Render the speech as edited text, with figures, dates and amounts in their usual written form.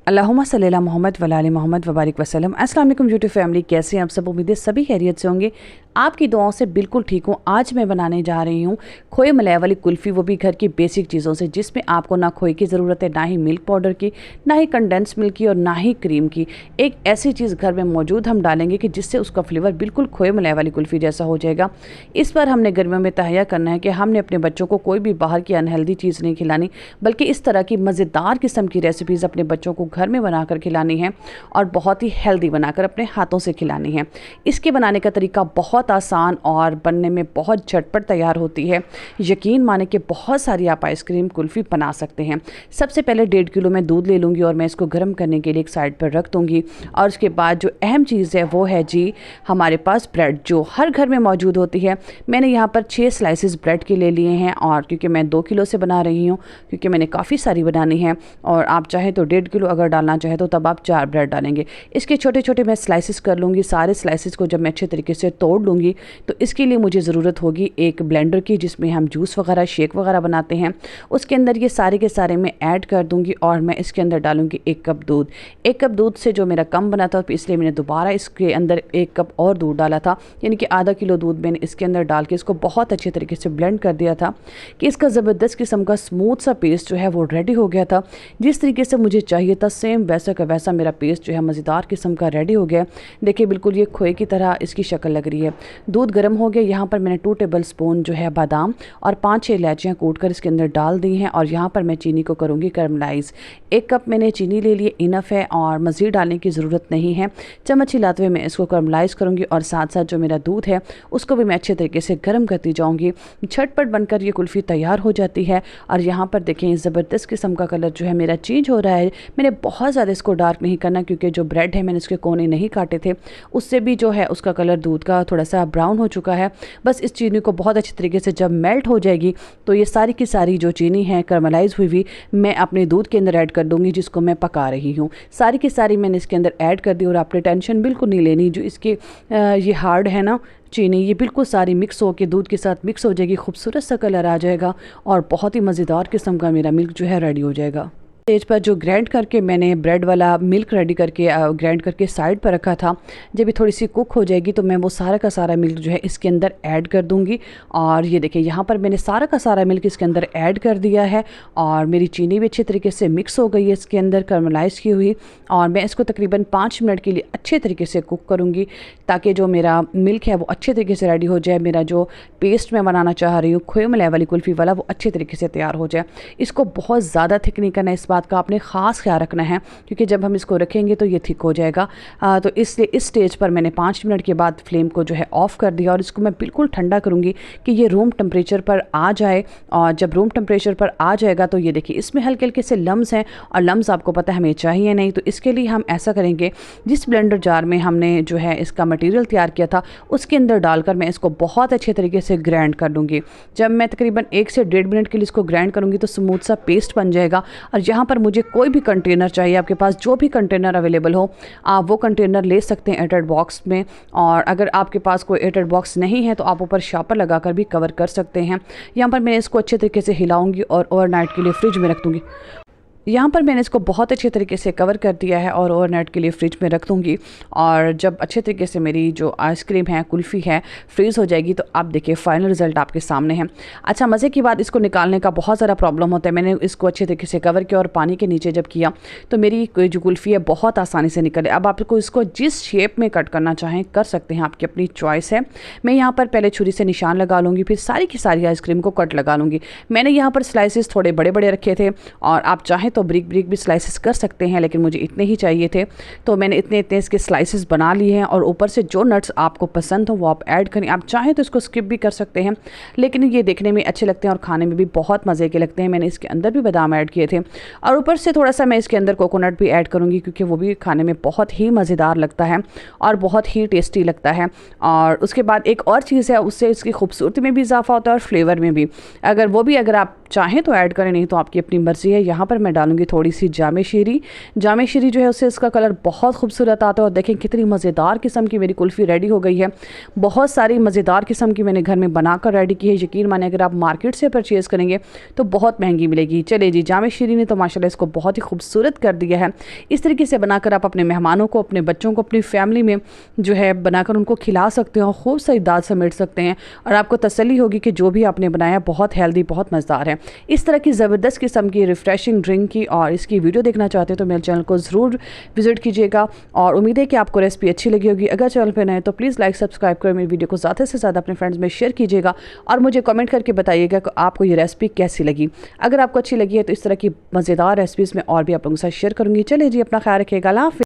अल्लाहुम्मा सल्ली अला मोहम्मद व आले मोहम्मद वबारिक वसल्लम। अस्सलाम वालेकुम यूट्यूब फैमिली, कैसे हैं आप सब? उम्मीद है सभी खैरियत से होंगे। आपकी दुआओं से बिल्कुल ठीक हूँ। आज मैं बनाने जा रही हूँ खोए मलाई वाली कुल्फ़ी, वो भी घर की बेसिक चीज़ों से, जिसमें आपको ना खोए की ज़रूरत है, ना ही मिल्क पाउडर की, ना ही कंडेंस मिल्क की और ना ही क्रीम की। एक ऐसी चीज़ घर में मौजूद हम डालेंगे कि जिससे उसका फ्लेवर बिल्कुल खोए मलाई वाली कुल्फ़ी जैसा हो जाएगा। इस पर हमने गर्मियों में तहैया करना है कि हमने अपने बच्चों को कोई भी बाहर की अनहेल्दी चीज़ नहीं खिलानी, बल्कि इस तरह की मज़ेदार किस्म की रेसिपीज़ अपने बच्चों को घर में बनाकर खिलानी है और बहुत ही हेल्दी बनाकर अपने हाथों से खिलानी है। इसके बनाने का तरीका बहुत आसान और बनने में बहुत झटपट तैयार होती है। यकीन माने कि बहुत सारी आप आइसक्रीम कुल्फ़ी बना सकते हैं। सबसे पहले 1.5 किलो मैं दूध ले लूँगी और मैं इसको गर्म करने के लिए एक साइड पर रख दूँगी। और उसके बाद जो अहम चीज़ है वो है जी हमारे पास ब्रेड, जो हर घर में मौजूद होती है। मैंने यहाँ पर 6 स्लाइसेस ब्रेड के ले लिए हैं, और क्योंकि मैं 2 किलो से बना रही हूँ, क्योंकि मैंने काफ़ी सारी बनानी है, और आप चाहें तो 1.5 किलो अगर डालना चाहे तो तब आप 4 ब्रेड डालेंगे। इसके छोटे छोटे मैं स्लाइसेस कर लूँगी। सारे स्लाइसेस को जब मैं अच्छे तरीके से तोड़ लूँगी तो इसके लिए मुझे ज़रूरत होगी एक ब्लेंडर की, जिसमें हम जूस वगैरह, शेक वगैरह बनाते हैं। उसके अंदर ये सारे के सारे मैं ऐड कर दूँगी और मैं इसके अंदर डालूँगी 1 कप दूध। 1 कप दूध से जो मेरा कम बना था, इसलिए मैंने दोबारा इसके अंदर 1 कप और दूध डाला था, यानी कि आधा किलो दूध मैंने इसके अंदर डाल के इसको बहुत अच्छे तरीके से ब्लेंड कर दिया था कि इसका ज़बरदस्त किस्म का स्मूथ सा पेस्ट जो है वो रेडी हो गया था। जिस तरीके से मुझे चाहिए था सेम वैसा का वैसा मेरा पेस्ट जो है मज़ेदार किस्म का रेडी हो गया। देखिए बिल्कुल ये खोए की तरह इसकी शक्ल लग रही है। दूध गर्म हो गया। यहाँ पर मैंने 2 टेबल स्पून जो है बादाम और 5-6 इलायचियाँ कूट कर इसके अंदर डाल दी हैं, और यहाँ पर मैं चीनी को करूँगी कैरमलाइज़। 1 कप मैंने चीनी ले लिए, इनफ है और मज़ीद डालने की ज़रूरत नहीं है। चम्मच हिलाते हुए मैं इसको कैरमलाइज़ करूँगी, और साथ साथ जो मेरा दूध है उसको भी मैं अच्छे तरीके से गर्म करती जाऊँगी। झटपट बनकर ये कुल्फ़ी तैयार हो जाती है। और यहाँ पर देखें ज़बरदस्त किस्म का कलर जो है मेरा चेंज हो रहा है। मैंने बहुत ज़्यादा इसको डार्क नहीं करना, क्योंकि जो ब्रेड है मैंने इसके कोने नहीं काटे थे, उससे भी जो है उसका कलर दूध का थोड़ा सा ब्राउन हो चुका है। बस इस चीनी को बहुत अच्छी तरीके से जब मेल्ट हो जाएगी तो ये सारी की सारी जो चीनी है कैरमलाइज़ हुई मैं अपने दूध के अंदर ऐड कर दूंगी, जिसको मैं पका रही हूँ। सारी की सारी मैंने इसके अंदर ऐड कर दी, और आपने टेंशन बिल्कुल नहीं लेनी। जो इसके ये हार्ड है ना चीनी, ये बिल्कुल सारी मिक्स हो के दूध के साथ मिक्स हो जाएगी, खूबसूरत सा कलर आ जाएगा और बहुत ही मज़ेदार किस्म का मेरा मिल्क जो है रेडी हो जाएगा। स्टेज पर जो ग्राइंड करके मैंने ब्रेड वाला मिल्क रेडी करके ग्राइंड करके साइड पर रखा था, जब ये थोड़ी सी कुक हो जाएगी तो मैं वो सारा का सारा मिल्क जो है इसके अंदर ऐड कर दूंगी। और ये देखिए यहाँ पर मैंने सारा का सारा मिल्क इसके अंदर ऐड कर दिया है, और मेरी चीनी भी अच्छे तरीके से मिक्स हो गई है इसके अंदर कैरमलाइज़ की हुई। और मैं इसको तकरीबन 5 मिनट के लिए अच्छे तरीके से कुक करूँगी, ताकि जो मेरा मिल्क है वो अच्छे तरीके से रेडी हो जाए। मेरा जो पेस्ट मैं बनाना चाह रही हूँ खोए मलाई वाली कुल्फ़ी वाला, वो अच्छे तरीके से तैयार हो जाए। इसको बहुत ज़्यादा थिक नहीं करना, इस बात का आपने ख़ास ख्याल रखना है, क्योंकि जब हम इसको रखेंगे तो ये थिक हो जाएगा। तो इसलिए इस स्टेज पर मैंने 5 मिनट के बाद फ्लेम को जो है ऑफ़ कर दिया, और इसको मैं बिल्कुल ठंडा करूँगी कि ये रूम टेम्परेचर पर आ जाए। और जब रूम टेम्परेचर पर आ जाएगा तो ये देखिए इसमें हल्के हल्के से लम्स हैं, और लम्स आपको पता है हमें चाहिए नहीं। तो इसके लिए हम ऐसा करेंगे, जिस ब्लेंडर जार में हमने जो है इसका मटीरियल तैयार किया था उसके अंदर डालकर मैं इसको बहुत अच्छे तरीके से ग्राइंड कर लूँगी। जब मैं तकरीबन 1 से 1.5 मिनट के लिए इसको ग्राइंड करूँगी तो स्मूथ सा पेस्ट बन जाएगा। और यहाँ पर मुझे कोई भी कंटेनर चाहिए, आपके पास जो भी कंटेनर अवेलेबल हो आप वो कंटेनर ले सकते हैं एयरटाइट बॉक्स में। और अगर आपके पास कोई एयरटाइट बॉक्स नहीं है तो आप ऊपर शापर लगाकर भी कवर कर सकते हैं। यहाँ पर मैं इसको अच्छे तरीके से हिलाऊंगी और ओवरनाइट के लिए फ्रिज में रख दूँगी। यहाँ पर मैंने इसको बहुत अच्छे तरीके से कवर कर दिया है और ओवरनाइट के लिए फ्रिज में रख दूँगी। और जब अच्छे तरीके से मेरी जो आइसक्रीम है, कुल्फ़ी है, फ्रीज़ हो जाएगी तो आप देखिए फ़ाइनल रिज़ल्ट आपके सामने है। अच्छा, मज़े की बात, इसको निकालने का बहुत ज़्यादा प्रॉब्लम होता है। मैंने इसको अच्छे तरीके से कवर किया और पानी के नीचे जब किया तो मेरी जो कुल्फ़ी है बहुत आसानी से निकले। अब आपको इसको जिस शेप में कट करना चाहें कर सकते हैं, आपकी अपनी चॉइस है। मैं यहाँ पर पहले छुरी से निशान लगा लूँगी, फिर सारी की सारी आइसक्रीम को कट लगा लूँगी। मैंने यहाँ पर स्लाइसेस थोड़े बड़े बड़े रखे थे, और आप चाहें तो ब्रिक ब्रिक भी स्लाइसेस कर सकते हैं, लेकिन मुझे इतने ही चाहिए थे तो मैंने इतने इतने इसके स्लाइसेस बना लिए हैं। और ऊपर से जो नट्स आपको पसंद हो वो आप ऐड करें। आप चाहें तो इसको स्किप भी कर सकते हैं, लेकिन ये देखने में अच्छे लगते हैं और खाने में भी बहुत मज़े के लगते हैं। मैंने इसके अंदर भी बादाम ऐड किए थे, और ऊपर से थोड़ा सा मैं इसके अंदर कोकोनट भी ऐड करूँगी, क्योंकि वो भी खाने में बहुत ही मज़ेदार लगता है और बहुत ही टेस्टी लगता है। और उसके बाद एक और चीज़ है, उससे इसकी खूबसूरती में भी इजाफा होता है और फ्लेवर में भी। अगर आप चाहें तो ऐड करें, नहीं तो आपकी अपनी मर्ज़ी है। यहाँ पर मैं डालूंगी थोड़ी सी जामे शीरी। जामे शीरी जो है उससे इसका कलर बहुत खूबसूरत आता है। और देखें कितनी मज़ेदार किस्म की मेरी कुल्फ़ी रेडी हो गई है। बहुत सारी मज़ेदार किस्म की मैंने घर में बनाकर रेडी की है। यकीन माने अगर आप मार्केट से परचेज़ करेंगे तो बहुत महंगी मिलेगी। चलिए जी, जामे शीरी ने तो माशाल्लाह इसको बहुत ही खूबसूरत कर दिया है। इस तरीके से बनाकर आप अपने मेहमानों को, अपने बच्चों को, अपनी फैमिली में जो है बनाकर उनको खिला सकते हो, खूब सारी दाद समेट सकते हैं और आपको तसल्ली होगी कि जो भी आपने बनाया बहुत हेल्दी, बहुत मज़ेदार है। इस तरह की ज़बरदस्त किस्म की रिफ़्रेशिंग ड्रिंक की और इसकी वीडियो देखना चाहते हैं तो मेरे चैनल को ज़रूर विज़िट कीजिएगा। और उम्मीद है कि आपको रेसिपी अच्छी लगी होगी। अगर चैनल पर नए तो प्लीज़ लाइक सब्सक्राइब कर मेरी वीडियो को ज़्यादा से ज़्यादा अपने फ्रेंड्स में शेयर कीजिएगा और मुझे कमेंट करके बताइएगा कि आपको ये रेसिपी कैसी लगी। अगर आपको अच्छी लगी है तो इस तरह की मज़ेदार रेसिपीज़ में और भी आप लोगों के साथ शेयर करूँगी। चलिए जी, अपना ख्याल रखिएगा। अल्लाह हाफ़िज़।